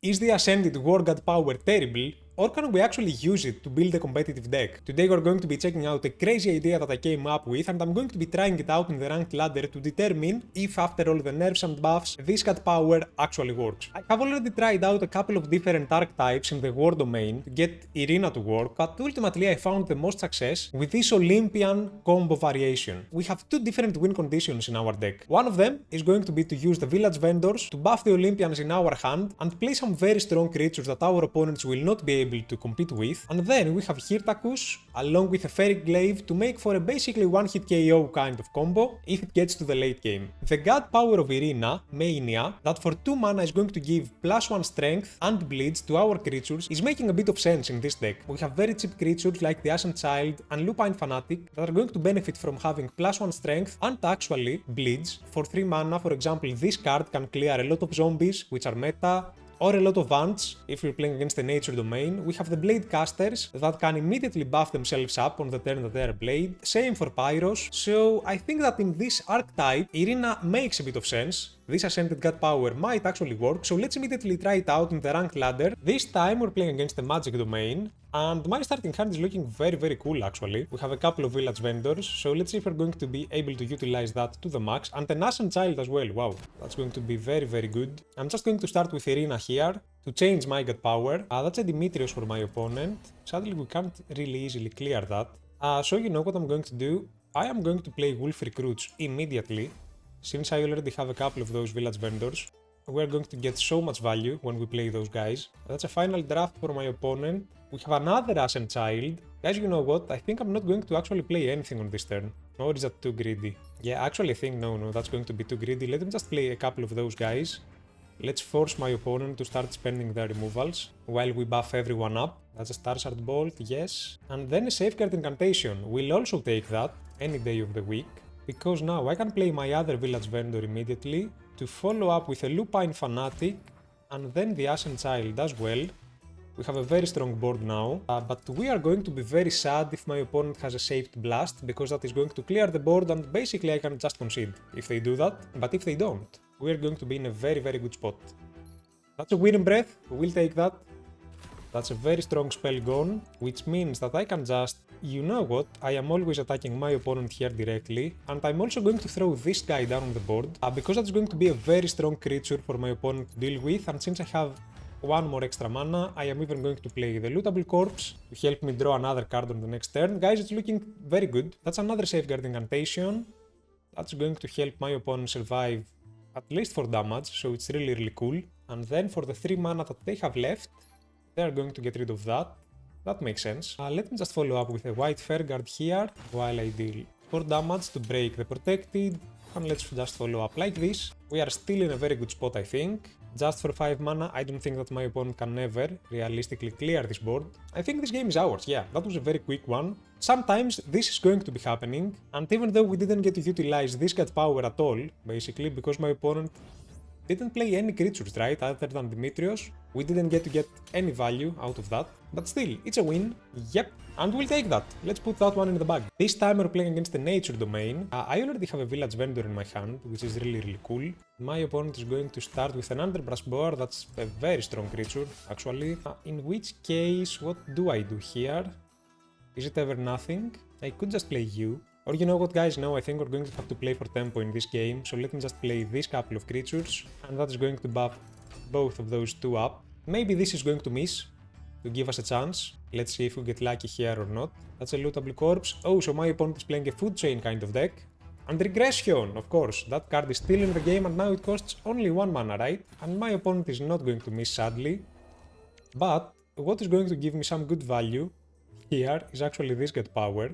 Is the Ascended War God power terrible, or can we actually use it to build a competitive deck? Today we're going to be checking out a crazy idea that I came up with, and I'm going to be trying it out in the ranked ladder to determine if after all the nerfs and buffs, this God power actually works. I have already tried out a couple of different archetypes in the war domain to get Irina to work, but ultimately I found the most success with this Olympian combo variation. We have two different win conditions in our deck. One of them is going to be to use the village vendors to buff the Olympians in our hand and play some very strong creatures that our opponents will not be able to compete with, and then we have Hirtakus along with a Fairy Glaive to make for a basically one-hit KO kind of combo if it gets to the late game. The God power of Irina, Mania, that for 2 mana is going to give +1 strength and bleeds to our creatures, is making a bit of sense in this deck. We have very cheap creatures like the Unchained Child and Lupine Fanatic that are going to benefit from having +1 strength and actually bleeds. For 3 mana, for example, this card can clear a lot of zombies, which are meta, or a lot of ants if you're playing against the nature domain. We have the blade casters that can immediately buff themselves up on the turn that they are blade. Same for pyros. So I think that in this archetype, Irina makes a bit of sense. This Ascended God power might actually work, so let's immediately try it out in the ranked ladder. This time we're playing against the magic domain, and my starting hand is looking very cool actually. We have a couple of village vendors, so let's see if we're going to be able to utilize that to the max, and an Ascent Child as well. Wow, that's going to be very good. I'm just going to start with Irina here to change my God power. That's a Dimitrios for my opponent. Sadly we can't really easily clear that. So you know what I'm going to do? I am going to play Wolf Recruits immediately. Since I already have a couple of those village vendors, we're going to get so much value when we play those guys. That's a final draft for my opponent. We have another Ascent Child. Guys, you know what? I think I'm not going to actually play anything on this turn. Or is that too greedy? Yeah, actually I think no, that's going to be too greedy. Let him just play a couple of those guys. Let's force my opponent to start spending their removals while we buff everyone up. That's a Star Shard Bolt, yes. And then a Safeguard Incantation. We'll also take that any day of the week, because now I can play my other village vendor immediately to follow up with a Lupine Fanatic and then the Ascent Child as well. We have a very strong board now, but we are going to be very sad if my opponent has a Saved Blast, because that is going to clear the board and basically I can just concede if they do that. But if they don't, we are going to be in a very good spot. That's a Winning Breath, we'll take that. That's a very strong spell gone, which means that I can just, you know what, I am always attacking my opponent here directly, and I'm also going to throw this guy down on the board, because that's going to be a very strong creature for my opponent to deal with, and since I have one more extra mana, I am even going to play the Lootable Corpse to help me draw another card on the next turn. Guys, it's looking very good. That's another Safeguard Incantation. That's going to help my opponent survive at least 4 damage, so it's really cool. And then for the 3 mana that they have left, they are going to get rid of that. That makes sense. Let me just follow up with a white Fairguard here while I deal 4 damage to break the protected, and let's just follow up like this. We are still in a very good spot, I think. Just for 5 mana, I don't think that my opponent can ever realistically clear this board. I think this game is ours, yeah, that was a very quick one. Sometimes this is going to be happening, and even though we didn't get to utilize this God power at all, basically, because my opponent didn't play any creatures, right, other than Dimitrios. We didn't get to get any value out of that, but still, it's a win. Yep, and we'll take that. Let's put that one in the bag. This time we're playing against the nature domain. I already have a village vendor in my hand, which is really cool. My opponent is going to start with an Underbrush Boar. That's a very strong creature, actually. In which case, what do I do here? Is it ever nothing? I could just play you. Or you know what, guys, no, I think we're going to have to play for tempo in this game, so let me just play this couple of creatures, and that is going to buff both of those 2 up. Maybe this is going to miss, to give us a chance. Let's see if we get lucky here or not. That's a Lootable Corpse. Oh, so my opponent is playing a Food Chain kind of deck. And Regression, of course, that card is still in the game and now it costs only 1 mana, right? And my opponent is not going to miss, sadly. But what is going to give me some good value here is actually this God power.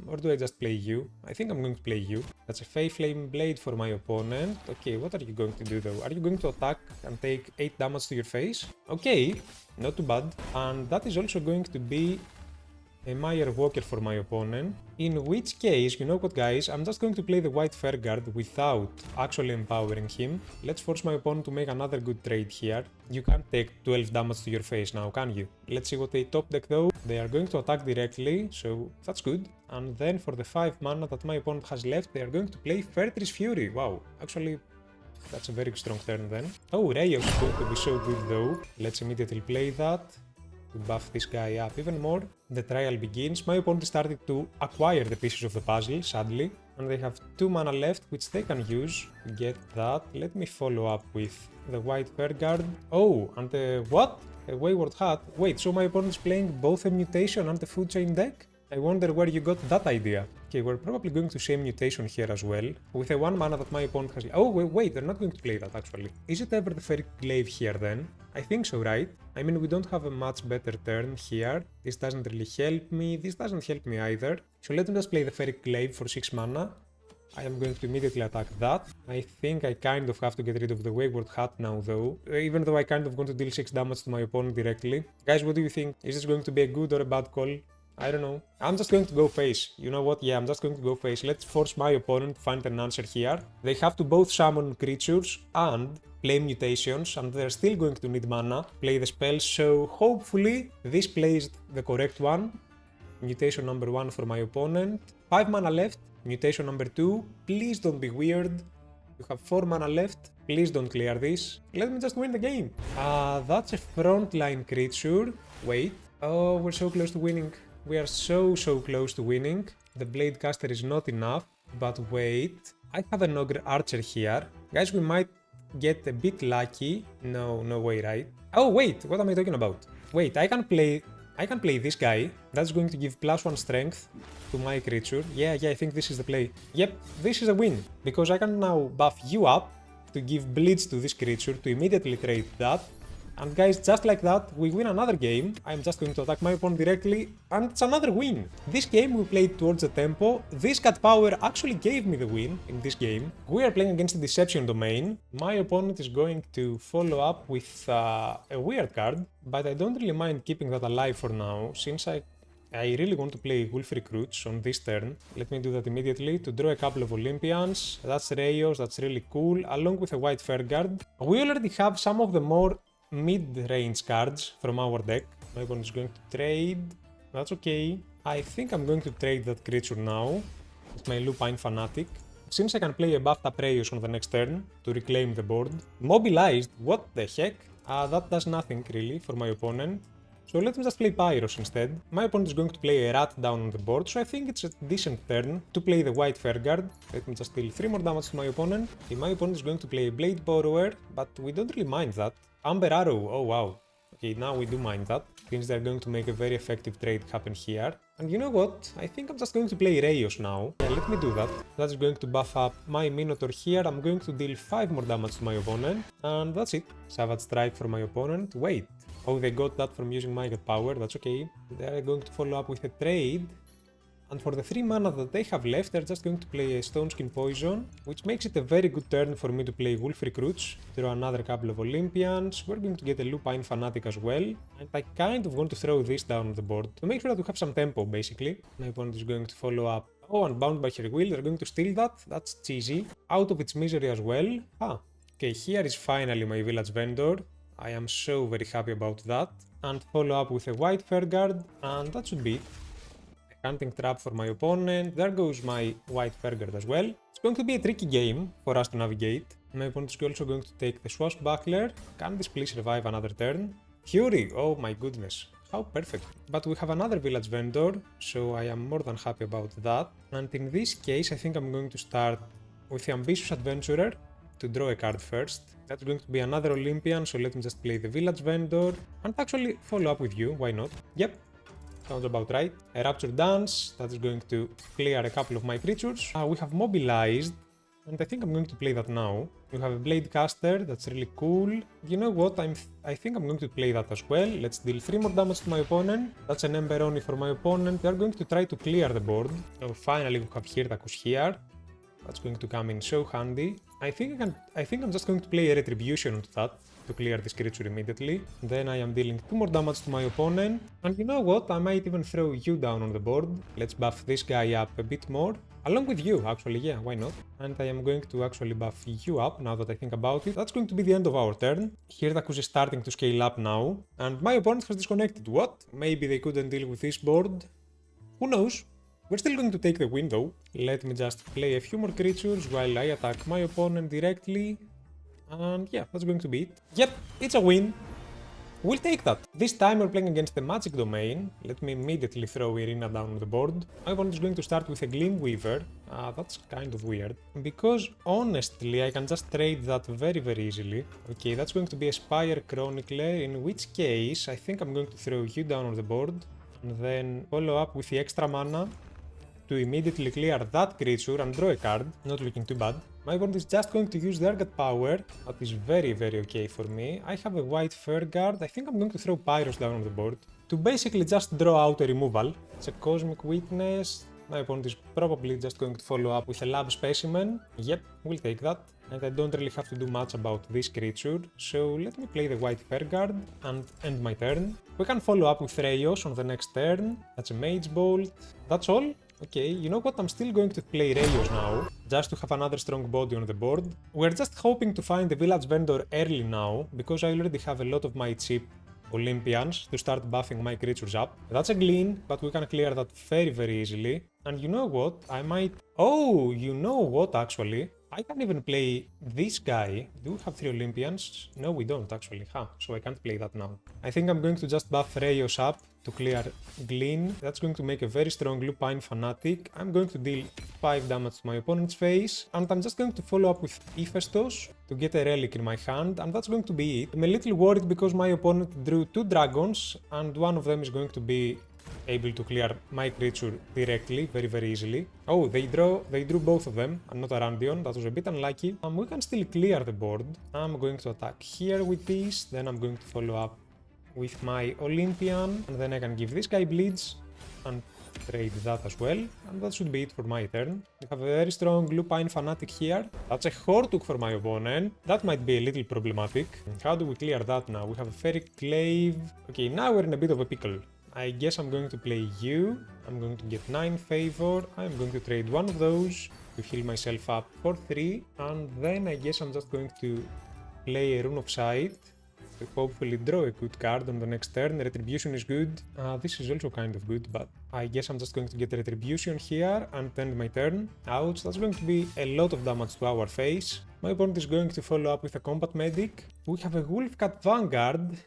Or do I just play you? I think I'm going to play you. That's a Fey Flame Blade for my opponent. Okay, what are you going to do though? Are you going to attack and take 8 damage to your face? Okay, not too bad. And that is also going to be a Meyer Walker for my opponent. In which case, you know what, guys, I'm just going to play the white Fairguard without actually empowering him. Let's force my opponent to make another good trade here. You can't take 12 damage to your face now, can you? Let's see what they top deck though. They are going to attack directly, so that's good. And then for the 5 mana that my opponent has left, they are going to play Fairtress Fury. Wow, actually That's a very strong turn then. Oh, Rayos is going to be so good though. Let's immediately play that to buff this guy up even more. The trial begins. My opponent started to acquire the pieces of the puzzle, sadly. And they have 2 mana left, which they can use to get that. Let me follow up with the white Fairguard. Oh, and the what? A Wayward Hat. Wait, so my opponent is playing both a mutation and the food chain deck? I wonder where you got that idea. Okay, we're probably going to same mutation here as well, with a 1 mana that my opponent has. Oh, wait, they're not going to play that actually. Is it ever the Fairy Glaive here then? I think so, right? I mean, we don't have a much better turn here. This doesn't really help me. This doesn't help me either. So let me just play the Fairy Glaive for 6 mana. I am going to immediately attack that. I think I kind of have to get rid of the Wayward Hat now though, even though I kind of want to deal 6 damage to my opponent directly. Guys, what do you think? Is this going to be a good or a bad call? I don't know. I'm just going to go face. You know what? Yeah, I'm just going to go face. Let's force my opponent to find an answer here. They have to both summon creatures and play mutations, and they're still going to need mana, play the spells, so hopefully this plays the correct one. Mutation number 1 for my opponent. 5 mana left. Mutation number 2. Please don't be weird. You have 4 mana left. Please don't clear this. Let me just win the game. That's a frontline creature. Wait. Oh, we're so close to winning. We are so close to winning. The Bladecaster is not enough, but wait. I have an Ogre Archer here. Guys, we might get a bit lucky. No way, right? Oh, wait, what am I talking about? Wait, I can play this guy. That's going to give +1 strength to my creature. Yeah, I think this is the play. Yep, this is a win, because I can now buff you up to give Bleeds to this creature to immediately trade that. And guys, just like that, we win another game. I'm just going to attack my opponent directly, and it's another win. This game we played towards the tempo. This cut power actually gave me the win in this game. We are playing against the Deception domain. My opponent is going to follow up with a weird card, but I don't really mind keeping that alive for now, since I really want to play Wolf Recruits on this turn. Let me do that immediately to draw a couple of Olympians. That's Rayos, that's really cool, along with a white Fairguard. We already have some of the more mid-range cards from our deck. My opponent is going to trade. That's okay. I think I'm going to trade that creature now with my Lupine Fanatic, since I can play a buffed up Rayos on the next turn to reclaim the board. Mobilized? What the heck? That does nothing really for my opponent. So let me just play Pyros instead. My opponent is going to play a rat down on the board, so I think it's a decent turn to play the white Fairguard. Let me just deal 3 more damage to my opponent. My opponent is going to play a Blade Borrower, but we don't really mind that. Amber Arrow, oh wow. Okay, now we do mind that, since they're going to make a very effective trade happen here. And you know what? I think I'm just going to play Rayos now. Yeah, let me do that. That's going to buff up my Minotaur here. I'm going to deal 5 more damage to my opponent. And that's it. Savage Strike for my opponent. Wait. Oh, they got that from using my God Power. That's okay. They're going to follow up with a trade. And for the 3 mana that they have left, they're just going to play a Stoneskin Poison, which makes it a very good turn for me to play Wolf Recruits, draw another couple of Olympians. We're going to get a Lupine Fanatic as well, and I kind of want to throw this down on the board to make sure that we have some tempo, basically. My opponent is going to follow up. Oh, and Bound by Her Will, they're going to steal that. That's cheesy. Out of its misery as well. Okay, here is finally my Village Vendor. I am so very happy about that. And follow up with a white Fairguard, and that should be it. Hunting Trap for my opponent. There goes my white Fairguard as well. It's going to be a tricky game for us to navigate. My opponent is also going to take the Swashbuckler. Can this please survive another turn? Fury! Oh my goodness. How perfect. But we have another Village Vendor, so I am more than happy about that. And in this case, I think I'm going to start with the Ambitious Adventurer to draw a card first. That's going to be another Olympian, so let me just play the Village Vendor and actually follow up with you. Why not? Yep. Sounds about right. A Rapture Dance, that is going to clear a couple of my creatures. We have Mobilized, and I think I'm going to play that now. You have a Bladecaster, that's really cool. You know what, I think I'm going to play that as well. Let's deal 3 more damage to my opponent. That's an Ember Oni for my opponent. They're going to try to clear the board. Oh, finally we have Hirtakus here. That's going to come in so handy. I think I'm just going to play a Retribution onto that to clear this creature immediately. Then I am dealing 2 more damage to my opponent. And you know what? I might even throw you down on the board. Let's buff this guy up a bit more. Along with you, actually, yeah, why not? And I am going to actually buff you up now that I think about it. That's going to be the end of our turn. Hirtakus is starting to scale up now. And my opponent has disconnected. What? Maybe they couldn't deal with this board? Who knows? We're still going to take the win though. Let me just play a few more creatures while I attack my opponent directly. And yeah, that's going to be it. Yep, it's a win. We'll take that. This time we're playing against the magic domain. Let me immediately throw Irina down on the board. My opponent is going to start with a Gleam Weaver. That's kind of weird. Because honestly, I can just trade that very easily. Okay, that's going to be a Spire Chronicler, in which case I think I'm going to throw you down on the board. And then follow up with the extra mana to immediately clear that creature and draw a card. Not looking too bad. My opponent is just going to use their God Power. That is very okay for me. I have a white Fur Guard. I think I'm going to throw Pyros down on the board to basically just draw out a removal. It's a Cosmic Witness. My opponent is probably just going to follow up with a Lab Specimen. Yep, we'll take that. And I don't really have to do much about this creature, so let me play the white Fur Guard and end my turn. We can follow up with Rayos on the next turn. That's a Mage Bolt. That's all. Okay, you know what, I'm still going to play Rayos now, just to have another strong body on the board. We're just hoping to find the Village Vendor early now, because I already have a lot of my cheap Olympians to start buffing my creatures up. That's a Glean, but we can clear that very easily. And you know what, I might... Oh, you know what actually? I can even play this guy. Do we have 3 Olympians? No, we don't actually, so I can't play that now. I think I'm going to just buff Rayos up to clear Glean. That's going to make a very strong Lupine Fanatic. I'm going to deal 5 damage to my opponent's face, and I'm just going to follow up with Hephaestus to get a relic in my hand, and that's going to be it. I'm a little worried because my opponent drew 2 dragons, and one of them is going to be able to clear my creature directly, very easily. Oh, they drew both of them, and not a Randion. That was a bit unlucky. We can still clear the board. I'm going to attack here with this, then I'm going to follow up with my Olympian, and then I can give this guy bleeds and trade that as well, and that should be it for my turn. We have a very strong Lupine Fanatic here. That's a Hortuk for my opponent. That might be a little problematic. How do we clear that now? We have a Fairy Clave. Okay, now we're in a bit of a pickle. I guess I'm going to play you. I'm going to get 9 favor. I'm going to trade one of those to heal myself up for 3, and then I guess I'm just going to play a Rune of Sight to hopefully draw a good card on the next turn. Retribution is good. This is also kind of good, but I guess I'm just going to get Retribution here and end my turn. Ouch, that's going to be a lot of damage to our face. My opponent is going to follow up with a Combat Medic. We have a Wolfcat Vanguard.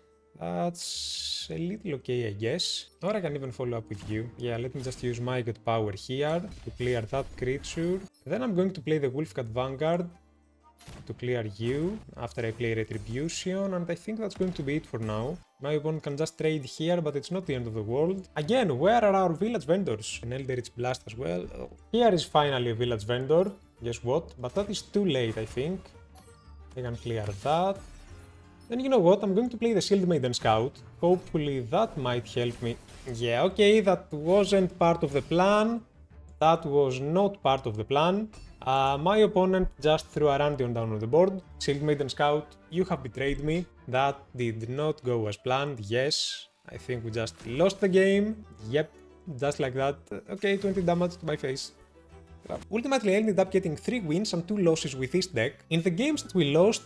That's a little okay, I guess. Or I can even follow up with you. Yeah, let me just use my God Power here to clear that creature. Then I'm going to play the Wolfcat Vanguard to clear you after I play Retribution, and I think that's going to be it for now. My opponent can just trade here, but it's not the end of the world. Again, where are our Village Vendors? An Eldritch Blast as well. Here is finally a Village Vendor. Guess what? But that is too late, I think. I can clear that. Then you know what? I'm going to play the Shield Maiden Scout. Hopefully that might help me. Yeah, okay, that wasn't part of the plan. That was not part of the plan. My opponent just threw a Randion down on the board. Shield Maiden Scout, you have betrayed me. That did not go as planned, yes. I think we just lost the game. Yep, just like that. Okay, 20 damage to my face. Ultimately, I ended up getting 3 wins and 2 losses with this deck. In the games that we lost,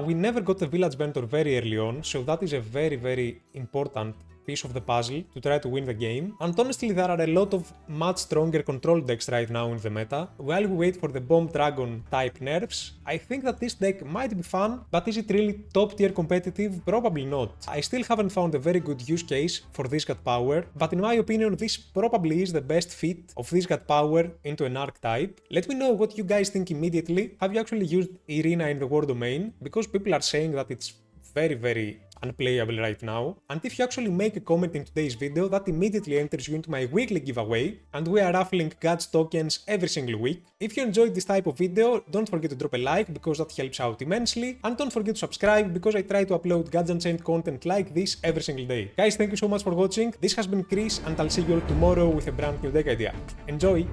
we never got the Village Vendor very early on, so that is a very important piece of the puzzle to try to win the game. And honestly, there are a lot of much stronger control decks right now in the meta. While we wait for the Bomb Dragon type nerfs, I think that this deck might be fun, but is it really top tier competitive? Probably not. I still haven't found a very good use case for this God Power, but in my opinion, this probably is the best fit of this God Power into an archetype. Let me know what you guys think immediately. Have you actually used Irina in the war domain? Because people are saying that it's very unplayable right now. And if you actually make a comment in today's video, that immediately enters you into my weekly giveaway, and we are raffling Gods tokens every single week. If you enjoyed this type of video, don't forget to drop a like because that helps out immensely, and don't forget to subscribe because I try to upload Gods Unchained content like this every single day. Guys, thank you so much for watching. This has been Chris, and I'll see you all tomorrow with a brand new deck idea. Enjoy!